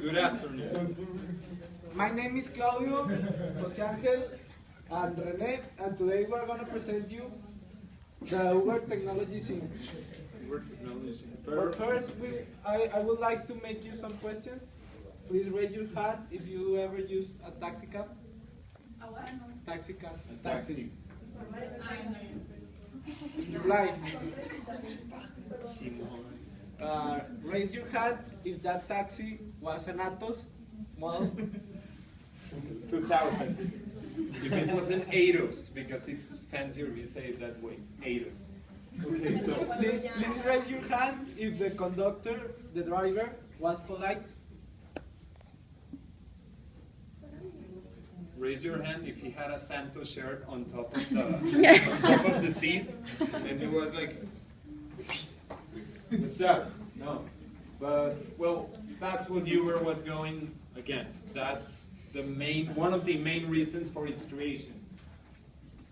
Good afternoon. My name is Claudio, Jose Angel, and Rene, and today we're going to present you the Uber technology scene. Uber technology. But first, I would like to make you some questions. Please raise your hand if you ever use a taxi cab. Taxi cab. Taxi. In your life. Raise your hand if that taxi was an Atos model. 2000. If it was an Atos, because it's fancier, we say it that way. Atos. Okay, so Please raise your hand if the conductor, the driver, was polite. raise your hand if he had a Santos shirt on top of the seat, and he was like, "What's up?" No, but well, that's what Uber was going against. That's one of the main reasons for its creation.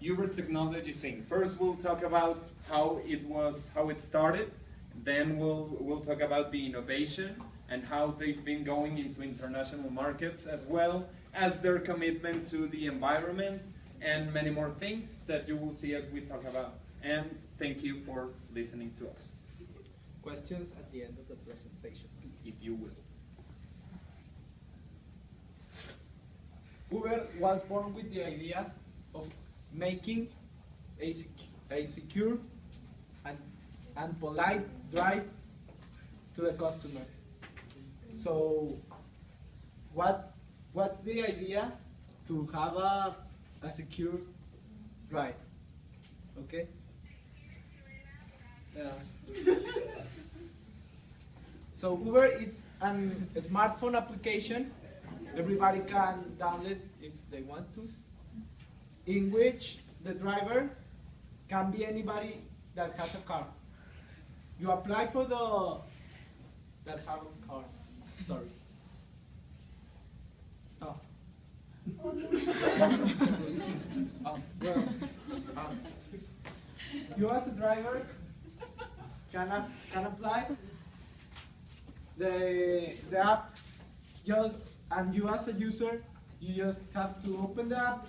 Uber technology scene. First, we'll talk about how it started. Then we'll talk about the innovation and how they've been going into international markets, as well as their commitment to the environment and many more things that you will see as we talk about. And thank you for listening to us. Questions at the end of the presentation, please. If you will. Uber was born with the idea of making a secure and polite drive to the customer. So what's the idea to have a secure drive? Okay? So Uber is a smartphone application. Everybody can download if they want to, in which the driver can be anybody that has a car. You apply for that have a car. Sorry. Oh. Well, you as a driver can apply. The app and you as a user, you just have to open the app,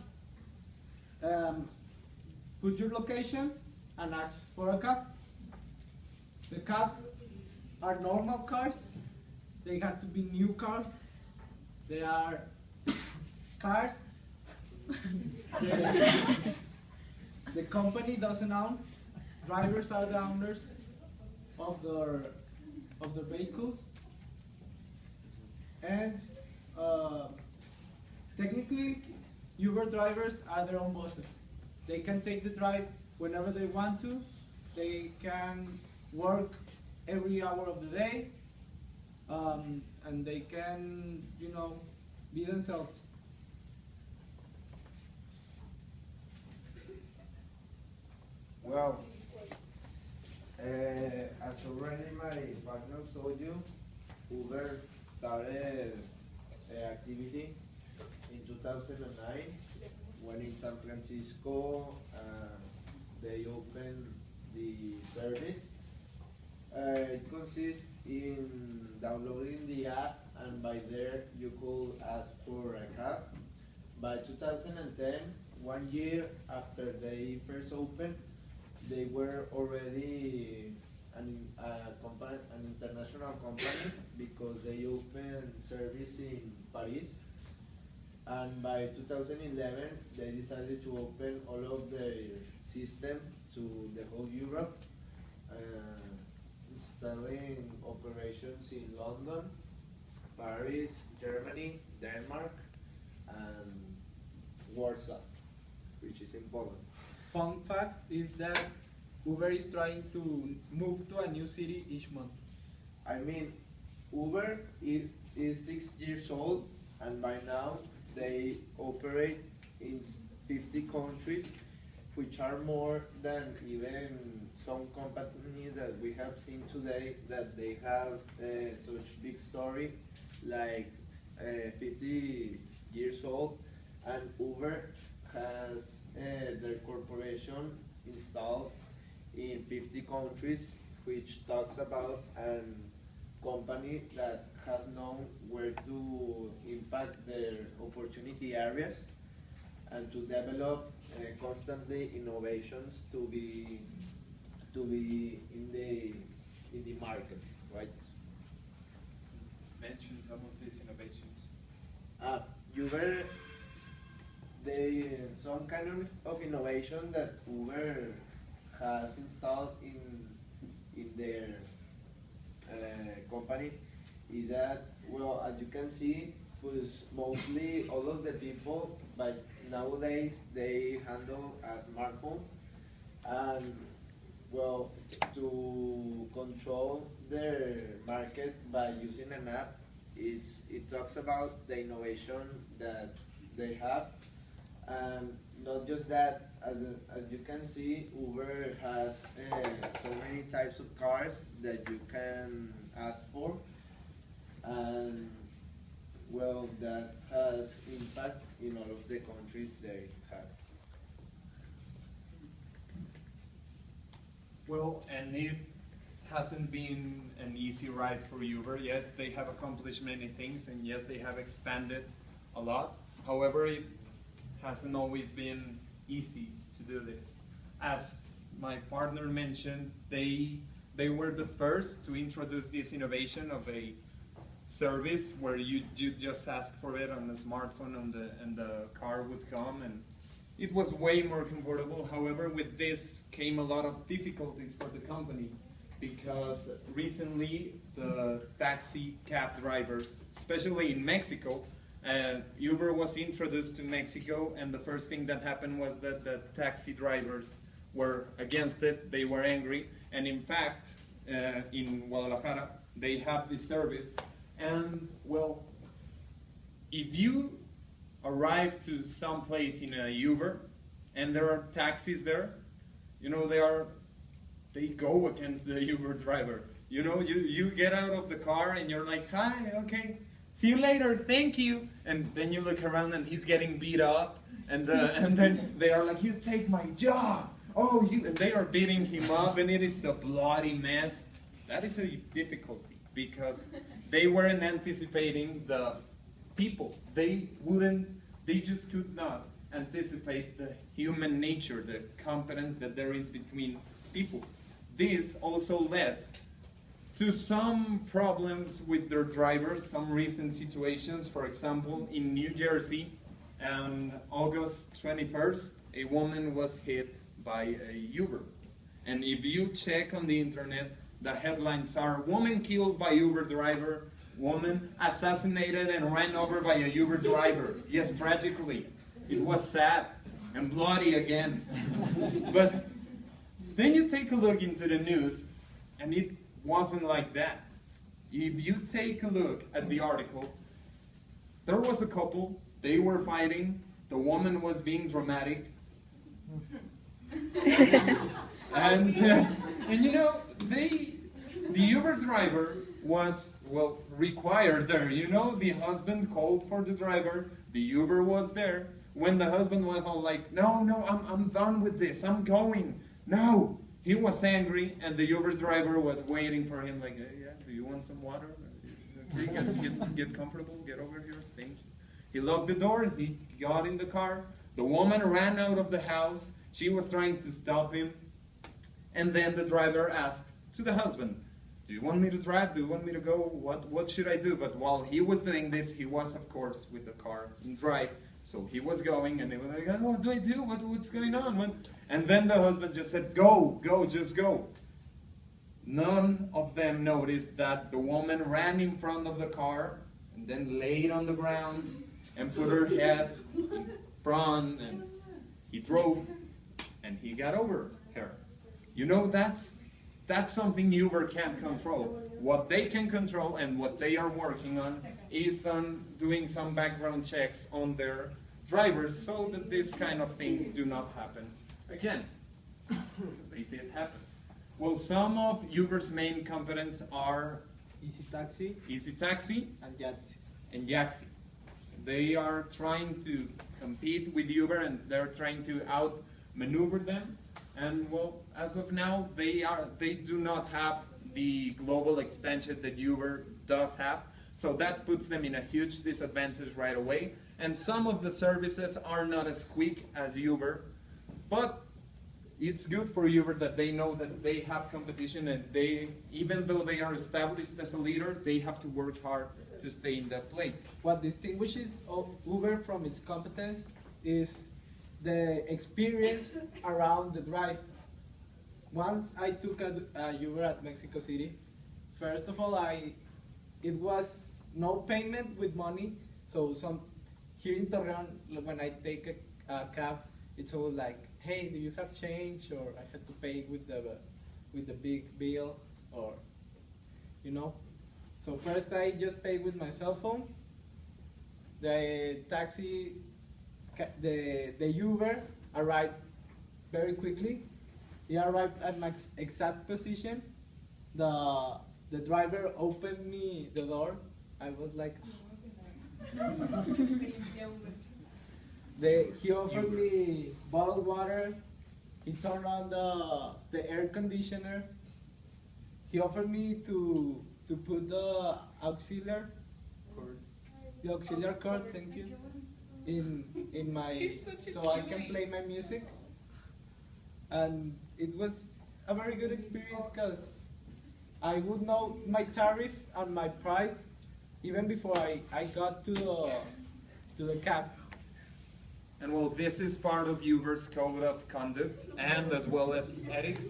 put your location, and ask for a cab. The cabs are normal cars. They have to be new cars. They are cars. The company doesn't own. Drivers are the owners of their vehicles. And technically, Uber drivers are their own bosses. They can take the drive whenever they want to. They can work every hour of the day, and they can, be themselves. Well, as already my partner told you, Uber started activity in 2009 when in San Francisco they opened the service. It consists in downloading the app, and by there you could ask for a cab. By 2010, 1 year after they first opened, they were already an international company because they opened service in Paris. And by 2011, they decided to open all of their system to the whole Europe, installing operations in London, Paris, Germany, Denmark, and Warsaw, which is in Poland. Fun fact is that Uber is trying to move to a new city each month. I mean, Uber is 6 years old, and by now they operate in 50 countries, which are more than even some companies that we have seen today that they have such big story, like 50 years old, and Uber has their corporation installed in 50 countries, which talks about company that has known where to impact their opportunity areas and to develop constantly innovations to be in the market, right? Mention some of these innovations. Uber, some kind of innovation that Uber has installed in their company is that, well, as you can see, was mostly all of the people, but nowadays they handle a smartphone, and well, to control their market by using an app, it talks about the innovation that they have, and not just that. As you can see, Uber has so many types of cars that you can ask for, and well, that has impact in all of the countries they have. Well, and it hasn't been an easy ride for Uber. Yes, they have accomplished many things, and yes, they have expanded a lot. However, it hasn't always been easy to do this. As my partner mentioned, they were the first to introduce this innovation of a service where you just ask for it on the smartphone and the car would come, and it was way more comfortable. However, with this came a lot of difficulties for the company, because recently the taxi cab drivers, especially in Mexico, Uber was introduced to Mexico, and the first thing that happened was that the taxi drivers were against it. They were angry, and in fact, in Guadalajara, they have this service, and well, if you arrive to some place in a Uber, and there are taxis there, you know, they go against the Uber driver. You know, you get out of the car and you're like, hi, okay, see you later, thank you. And then you look around and he's getting beat up, and then they are like, you take my job. Oh, and they are beating him up, and it is a bloody mess. That is a difficulty, because they weren't anticipating the people. They just could not anticipate the human nature, the competence that there is between people. This also led to some problems with their drivers, some recent situations. For example, in New Jersey, on August 21st, a woman was hit by a Uber. And if you check on the internet, the headlines are, woman killed by Uber driver, woman assassinated and ran over by a Uber driver. Yes, tragically. It was sad and bloody again. But then you take a look into the news, and it wasn't like that. If you take a look at the article, there was a couple, they were fighting, the woman was being dramatic. and you know, the Uber driver was, well, required there. You know, the husband called for the driver, the Uber was there. When the husband was all like, no, I'm done with this, I'm going. No, he was angry, and the Uber driver was waiting for him like, yeah, do you want some water? Okay, get comfortable, get over here, thank you. He locked the door, he got in the car. The woman ran out of the house. She was trying to stop him. And then the driver asked to the husband, do you want me to drive? Do you want me to go? What should I do? But while he was doing this, he was, of course, with the car in drive. So he was going, and they were like, oh, what do I do? What's going on? And then the husband just said, go, just go. None of them noticed that the woman ran in front of the car and then laid on the ground and put her head in front, and he drove, and he got over her. You know, that's something Uber can't control. What they can control and what they are working on is on doing some background checks on their drivers so that these kind of things do not happen again, because they did happen. Well, some of Uber's main competence are Easy Taxi and Yatzy. Yaxi. They are trying to compete with Uber, and they're trying to outmaneuver them. And well, as of now, they do not have the global expansion that Uber does have. So that puts them in a huge disadvantage right away. And some of the services are not as quick as Uber, but it's good for Uber that they know that they have competition, and they, even though they are established as a leader, they have to work hard to stay in that place. What distinguishes Uber from its competence is the experience around the drive. Once I took a Uber at Mexico City, first of all, it was no payment with money. So here in Torreon, when I take a cab, it's all like, hey, do you have change? Or I had to pay with the big bill, or, you know. So first I just paid with my cell phone. The taxi, the Uber arrived very quickly. He arrived at my exact position. The driver opened me the door. I was like, he offered me bottled water. He turned on the air conditioner. He offered me to put the auxiliary cord, thank you, in my, so I can play my music. And it was a very good experience because I would know my tariff and my price even before I got to the cab. And well, this is part of Uber's code of conduct, and as well as ethics.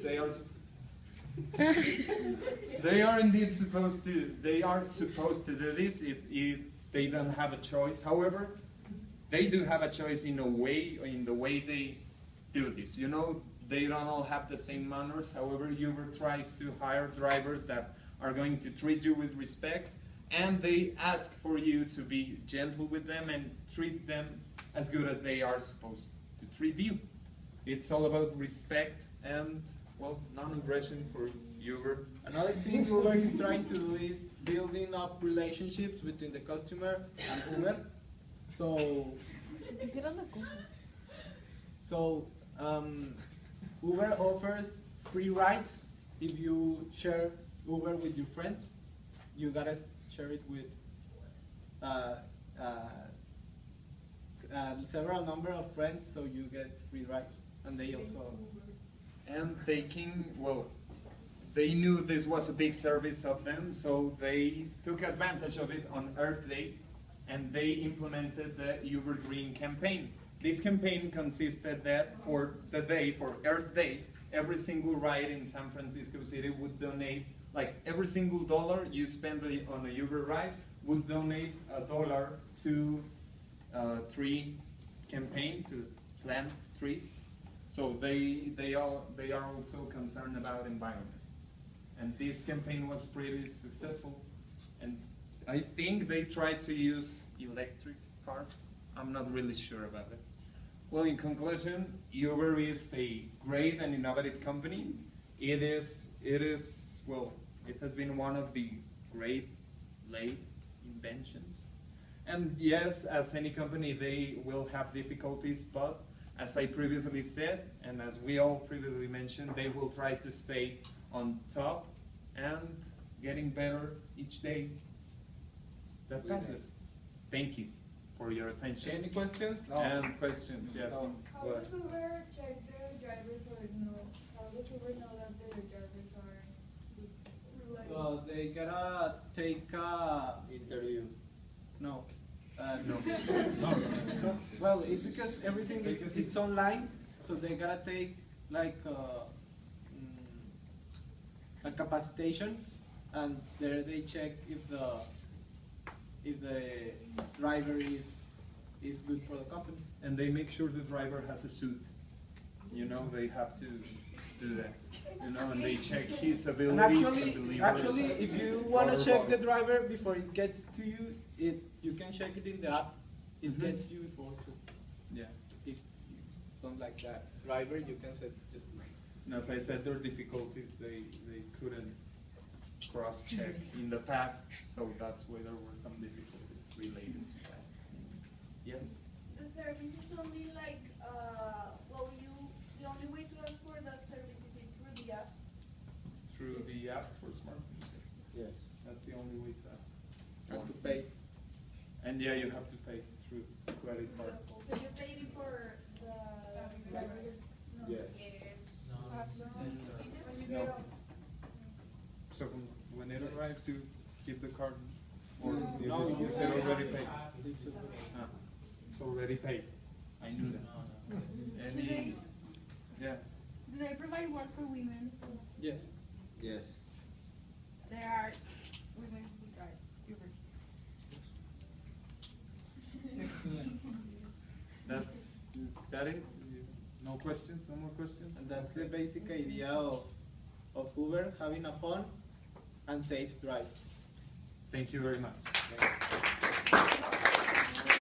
They are indeed supposed to. They are supposed to do this if they don't have a choice. However, they do have a choice in the way they do this. You know, they don't all have the same manners. However, Uber tries to hire drivers that are going to treat you with respect, and they ask for you to be gentle with them and treat them as good as they are supposed to treat you. It's all about respect and, well, non-aggression for Uber. Another thing Uber is trying to do is building up relationships between the customer and Uber. So Uber offers free rides if you share Uber with your friends. You gotta share it with several number of friends, so you get free rides, and they also. And they knew this was a big service of them, so they took advantage of it on Earth Day, and they implemented the Uber Green campaign. This campaign consisted that for Earth Day, every single ride in San Francisco City would donate, like every single dollar you spend on a Uber ride would donate $1 to tree campaign, to plant trees. So they are also concerned about environment. And this campaign was pretty successful. And I think they tried to use electric cars. I'm not really sure about it. Well, in conclusion, Uber is a great and innovative company. It has been one of the great late inventions. And yes, as any company, they will have difficulties, but as I previously said, and as we all previously mentioned, they will try to stay on top and getting better each day that passes. Thank you for your attention. Any questions? And questions, yes. No. How does Uber check their drivers, or no? How does Uber know that their drivers are reliable? They gotta take Interview. no. No. Well, it's because everything it's online, so they gotta take like a capacitation, and there they check if the driver is good for the company. And they make sure the driver has a suit. You know, they have to do that. You know, and they check his And ability to deliver. actually, if you want to check the driver before it gets to you, you can check it in the app. It gets you before. So Yeah. if you don't like that driver, you can set just. And as I said, there are difficulties. They couldn't cross-check in the past, so that's why there were some difficulties related to that. Yes? The service is only like, the only way to ask for that service is through the app. Through the app for smartphone users. Yes. That's the only way to ask. And to pay. And yeah, you have to pay through credit card. So you pay before the drivers? No. Yes. After? When you No. get off? So when it arrives, you keep the card, or you No, just- you said already paid. It's Ah, it's already paid. I knew that. Any, yeah. Do they provide work for women? yes. Yes. There are women who drive Ubers. Is that it? No questions? No more questions? And that's the basic idea of Uber, having a fun and safe drive. Thank you very much.